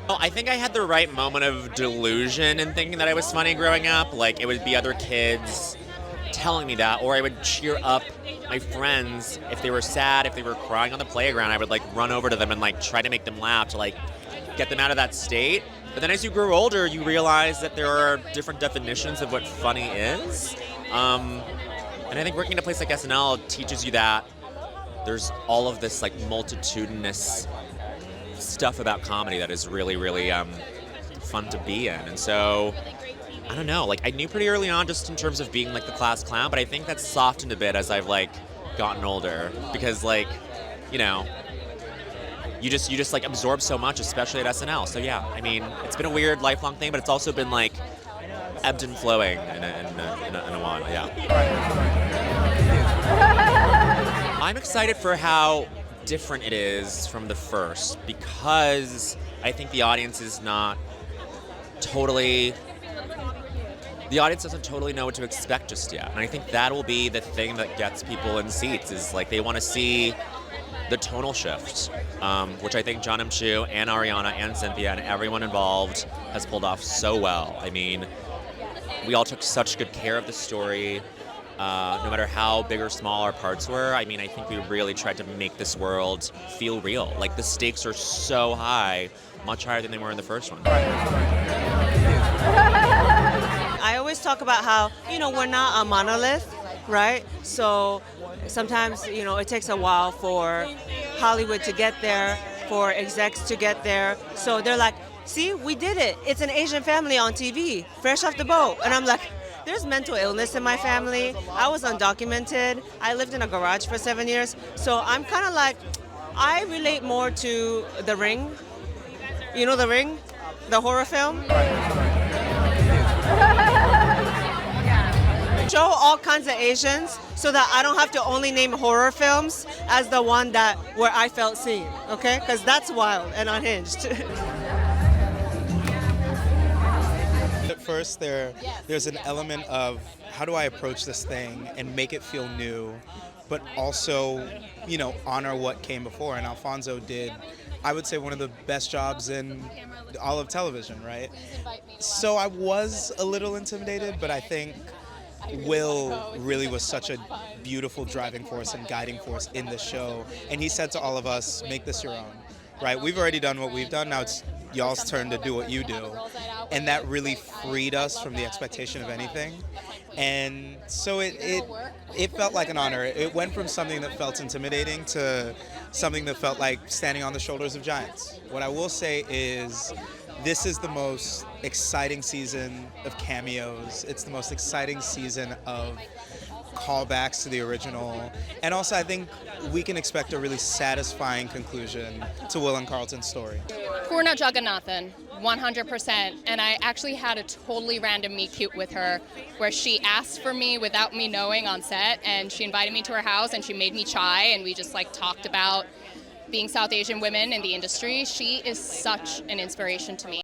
Well, I think I had the right moment of delusion in thinking that I was funny growing up. Like, it would be other kids telling me that, or I would cheer up my friends if they were sad, if they were crying on the playground. I would, like, run over to them and, like, try to make them laugh to, like, get them out of that state. But then as you grow older, you realize that there are different definitions of what funny is. And I think working at a place like SNL teaches you that there's all of this, like, multitudinous stuff about comedy that is really, really fun to be in. And so, I don't know, like, I knew pretty early on just in terms of being, like, the class clown, but I think that's softened a bit as I've, like, gotten older. Because, like, you know, you just like absorb so much, especially at SNL. So yeah, I mean, it's been a weird lifelong thing, but it's also been, like, ebbed and flowing in a while, yeah. I'm excited for how different it is from the first, because I think the audience is not totally, the audience doesn't totally know what to expect just yet. And I think that will be the thing that gets people in seats, is like they want to see the tonal shift, which I think John M. Chu and Ariana and Cynthia and everyone involved has pulled off so well. I mean, we all took such good care of the story. No matter how big or small our parts were, I mean, I think we really tried to make this world feel real. Like, the stakes are so high, much higher than they were in the first one. I always talk about how, we're not a monolith, right? So sometimes, it takes a while for Hollywood to get there, for execs to get there. So they're like, see, we did it. It's an Asian family on TV, fresh off the boat. And I'm like, there's mental illness in my family. I was undocumented. I lived in a garage for 7 years. So I'm kind of like, I relate more to The Ring. You know The Ring? The horror film? Show all kinds of Asians so that I don't have to only name horror films as the one where I felt seen, okay? Because that's wild and unhinged. At first, there's an element of how do I approach this thing and make it feel new, but also, honor what came before. And Alfonso did, I would say, one of the best jobs in all of television, right? So I was a little intimidated, but I think Will really was such a beautiful driving force and guiding force in the show. And he said to all of us, make this your own, right? We've already done what we've done. Now it's y'all's turn to do what you do. And that really freed us from the expectation of anything. And so it felt like an honor. It went from something that felt intimidating to something that felt like standing on the shoulders of giants. What I will say is this is the most exciting season of cameos. It's the most exciting season of callbacks to the original. And also, I think we can expect a really satisfying conclusion to Will and Carlton's story. Purna Jagannathan, 100%. And I actually had a totally random meet cute with her where she asked for me without me knowing on set, and she invited me to her house and she made me chai, and we just talked about being South Asian women in the industry. She is such an inspiration to me.